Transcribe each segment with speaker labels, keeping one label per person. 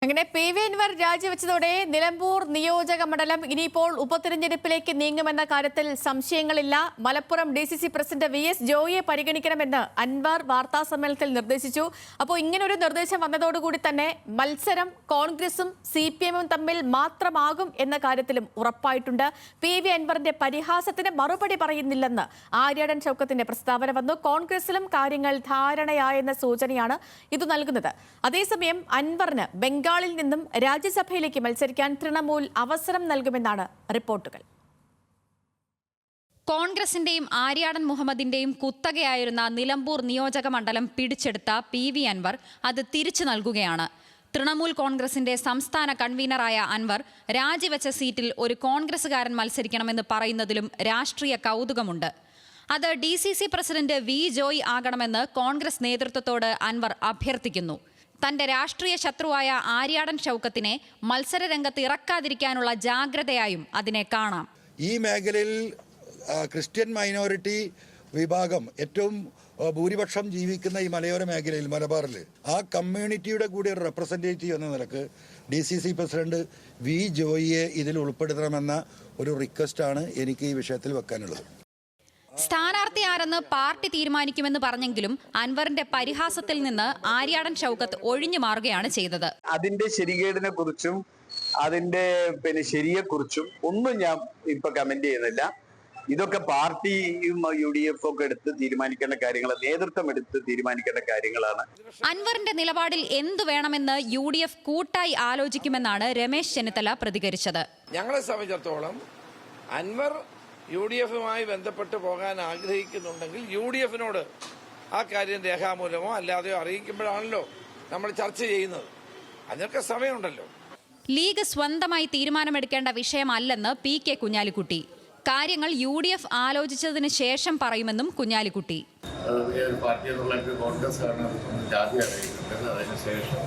Speaker 1: അങ്ങനെ പി.വി. അൻവർ രാജിവെച്ചതോടെ നിലമ്പൂർ നിയോജക മണ്ഡലം ഇനിയിപ്പോൾ ഉപതെരഞ്ഞെടുപ്പിലേക്ക് നീങ്ങുമെന്ന കാര്യത്തിൽ സംശയങ്ങളില്ല. മലപ്പുറം DCC പ്രസിഡന്റ് VS ജോയിയെ പരിഗണിക്കണമെന്ന് അൻവർ വാർത്താസമ്മേളനത്തിൽ നിർദ്ദേശിച്ചു. അപ്പോൾ ഇങ്ങനൊരു നിർദ്ദേശം വന്നതോടുകൂടി തന്നെ മത്സരം കോൺഗ്രസും CPM-ഉം തമ്മിൽ മാത്രമാകും എന്ന കാര്യത്തിലും ഉറപ്പായിട്ടുണ്ട്. പി.വി. അൻവറിന്റെ പരിഹാസത്തിന് മറുപടി പറയുന്നില്ലെന്ന് ആര്യാടൻ ഷൗക്കത്തിന്റെ പ്രസ്താവന വന്നു. കോൺഗ്രസിലും കാര്യങ്ങൾ ധാരണയായെന്ന സൂചനയാണ് ഇത് നൽകുന്നത്. അതേസമയം അൻവറിന് ബംഗാളിൽ നിന്നും രാജ്യസഭയിലേക്ക് മത്സരിക്കാൻ തൃണമൂൽ അവസരം നൽകുമെന്നാണ് റിപ്പോർട്ടുകൾ.
Speaker 2: കോൺഗ്രസിന്റെയും ആര്യാടൻ മുഹമ്മദിന്റെയും കുത്തകയായിരുന്ന നിലമ്പൂർ നിയോജക മണ്ഡലം പിടിച്ചെടുത്ത പി.വി. അൻവർ അത് തിരിച്ചു നൽകുകയാണ്. തൃണമൂൽ കോൺഗ്രസിന്റെ സംസ്ഥാന കൺവീനറായ അൻവർ രാജിവെച്ച സീറ്റിൽ ഒരു കോൺഗ്രസുകാരൻ മത്സരിക്കണമെന്ന് പറയുന്നതിലും രാഷ്ട്രീയ കൗതുകമുണ്ട്. അത് DCC പ്രസിഡന്റ് V. ജോയ് ആകണമെന്ന് കോൺഗ്രസ് നേതൃത്വത്തോട് അൻവർ അഭ്യർത്ഥിക്കുന്നു. തന്റെ രാഷ്ട്രീയ ശത്രുവായ ആര്യാടൻ ഷൗക്കത്തിനെ മത്സരരംഗത്ത് ഇറക്കാതിരിക്കാനുള്ള ജാഗ്രതയായും അതിനെ കാണാം.
Speaker 3: ഈ മേഖലയിൽ ക്രിസ്ത്യൻ മൈനോറിറ്റി വിഭാഗം ഏറ്റവും ഭൂരിപക്ഷം ജീവിക്കുന്ന ഈ മലയോര മേഖലയിൽ മലബാറിൽ ആ കമ്മ്യൂണിറ്റിയുടെ കൂടി ഒരു റെപ്രസെൻറ്റേറ്റീവ് എന്ന നിലക്ക് DCC പ്രസിഡന്റ് V. ജോയിയെ ഇതിൽ ഉൾപ്പെടുത്തണമെന്ന ഒരു റിക്വസ്റ്റാണ് എനിക്ക് ഈ വിഷയത്തിൽ വെക്കാനുള്ളത്.
Speaker 2: സ്ഥാനാർത്ഥി ആരെന്ന് പാർട്ടി തീരുമാനിക്കുമെന്ന് പറഞ്ഞെങ്കിലും അൻവറിന്റെ പരിഹാസത്തിൽ നിന്ന് ആര്യാടൻ ഷൗക്കത്ത് ഒഴിഞ്ഞു മാറുകയാണ് ചെയ്തത്.
Speaker 4: അതിന്റെ ശരികേടിനെ കുറിച്ചും അതിന്റെ ശരിയെക്കുറിച്ചും ഒന്നും ഞാൻ ഇപ്പൊ കമന്റ് ചെയ്യുന്നില്ല. ഇതൊക്കെ പാർട്ടിയും UDF ഒക്കെ എടുത്ത് തീരുമാനിക്കേണ്ട കാര്യങ്ങൾ, നേതൃത്വം എടുത്ത് തീരുമാനിക്കേണ്ട കാര്യങ്ങളാണ്.
Speaker 2: അൻവറിന്റെ നിലപാടിൽ എന്തു വേണമെന്ന് UDF കൂട്ടായി ആലോചിക്കുമെന്നാണ് രമേശ് ചെന്നിത്തല പ്രതികരിച്ചത്.
Speaker 5: ഞങ്ങളെ സംബന്ധിച്ചിടത്തോളം അൻവർ UDF-മായി ബന്ധപ്പെട്ട് പോകാൻ ആഗ്രഹിക്കുന്നുണ്ടെങ്കിൽ UDF-നോട് ആ കാര്യം രേഖാമൂലമോ അല്ലാതെയോ അറിയിക്കുമ്പോഴാണല്ലോ നമ്മൾ ചർച്ച ചെയ്യുന്നത്. അതിനൊക്കെ സമയമുണ്ടല്ലോ.
Speaker 2: ലീഗ് സ്വന്തമായി തീരുമാനമെടുക്കേണ്ട വിഷയമല്ലെന്ന് PK കുഞ്ഞാലിക്കുട്ടി. കാര്യങ്ങൾ UDF ആലോചിച്ചതിന് ശേഷം പറയുമെന്നും കുഞ്ഞാലിക്കുട്ടി.
Speaker 6: പാർട്ടി കോൺഗ്രസ് അതിനുശേഷം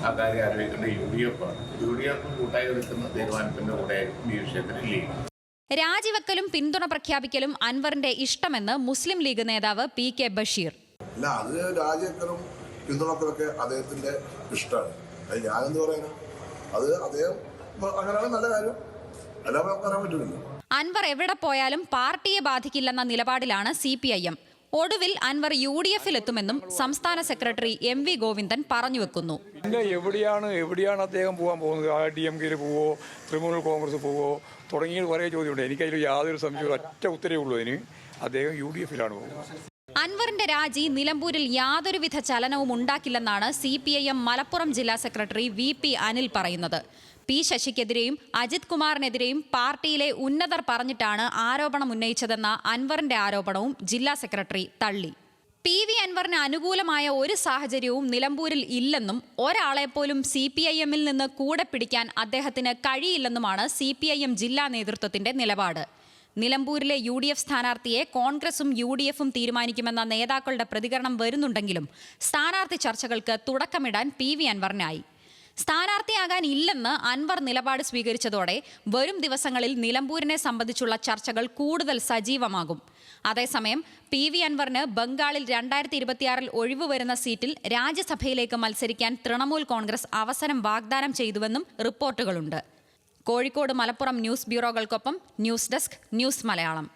Speaker 6: ആ കാര്യം ആലോചിക്കേണ്ട UDF-ആണ്. UDF കൂട്ടായി എടുക്കുന്ന തീരുമാനത്തിന്റെ കൂടെ ഈ വിഷയത്തിൽ ലീഗ്.
Speaker 2: രാജിവെക്കലും പിന്തുണ പ്രഖ്യാപിക്കലും അൻവറിന്റെ ഇഷ്ടമെന്ന് മുസ്ലിം ലീഗ് നേതാവ് PK ബഷീർ.
Speaker 7: അല്ല, അത് രാജിവെക്കലും പിന്തുണക്കലൊക്കെ അദ്ദേഹത്തിന്റെ ഇഷ്ടമാണ്. അത് ഞാനെന്ത് പറയാനാ? അത് അദ്ദേഹം അങ്ങനെയാണ് നല്ല കാര്യം, അല്ലാതെ പറയാൻ പറ്റില്ല.
Speaker 2: അൻവർ എവിടെ പോയാലും പാർട്ടിയെ ബാധിക്കില്ലെന്ന നിലപാടിലാണ് CPIM. ഒടുവിൽ അൻവർ UDF-ൽ എത്തുമെന്നും സംസ്ഥാന സെക്രട്ടറി MV ഗോവിന്ദൻ പറഞ്ഞു വെക്കുന്നു.
Speaker 8: പിന്നെ എവിടെയാണ് അദ്ദേഹം പോകാൻ പോകുന്നത്? DMK-യിൽ പോവോ, തൃണമൂൽ കോൺഗ്രസ് പോവോ തുടങ്ങിയ കുറേ ചോദ്യമുണ്ട്. എനിക്കതിൽ യാതൊരു സംശയവും, ഒറ്റ ഉത്തരവേ ഉള്ളൂ. അതിന് അദ്ദേഹം UDF-ലാണ് പോകുന്നത്.
Speaker 2: അൻവറിന്റെ രാജി നിലമ്പൂരിൽ യാതൊരുവിധ ചലനവും ഉണ്ടാക്കില്ലെന്നാണ് CPIM മലപ്പുറം ജില്ലാ സെക്രട്ടറി VP അനിൽ പറയുന്നത്. P. ശശിക്കെതിരെയും അജിത് കുമാറിനെതിരെയും പാർട്ടിയിലെ ഉന്നതർ പറഞ്ഞിട്ടാണ് ആരോപണം ഉന്നയിച്ചതെന്ന അൻവറിന്റെ ആരോപണവും ജില്ലാ സെക്രട്ടറി തള്ളി. പി.വി. അൻവറിന് അനുകൂലമായ ഒരു സാഹചര്യവും നിലമ്പൂരിൽ ഇല്ലെന്നും ഒരാളെപ്പോലും CPIM-ൽ നിന്ന് കൂടെ പിടിക്കാൻ അദ്ദേഹത്തിന് കഴിയില്ലെന്നുമാണ് CPIM ജില്ലാ നേതൃത്വത്തിന്റെ നിലപാട്. നിലമ്പൂരിലെ UDF സ്ഥാനാർത്ഥിയെ കോൺഗ്രസും UDF-ഉം തീരുമാനിക്കുമെന്ന നേതാക്കളുടെ പ്രതികരണം വരുന്നുണ്ടെങ്കിലും സ്ഥാനാർത്ഥി ചർച്ചകൾക്ക് തുടക്കമിടാൻ പി.വി. അൻവറിനായി. സ്ഥാനാർത്ഥിയാകാൻ ഇല്ലെന്ന് അൻവർ നിലപാട് സ്വീകരിച്ചതോടെ വരും ദിവസങ്ങളിൽ നിലമ്പൂരിനെ സംബന്ധിച്ചുള്ള ചർച്ചകൾ കൂടുതൽ സജീവമാകും. അതേസമയം പി.വി. അൻവറിന് ബംഗാളിൽ 2026 ഒഴിവ് വരുന്ന സീറ്റിൽ രാജ്യസഭയിലേക്ക് മത്സരിക്കാൻ തൃണമൂൽ കോൺഗ്രസ് അവസരം വാഗ്ദാനം ചെയ്തുവെന്നും റിപ്പോർട്ടുകളുണ്ട്. കോഴിക്കോട്, മലപ്പുറം ന്യൂസ് ബ്യൂറോകൾക്കൊപ്പം ന്യൂസ് ഡെസ്ക്, ന്യൂസ് മലയാളം.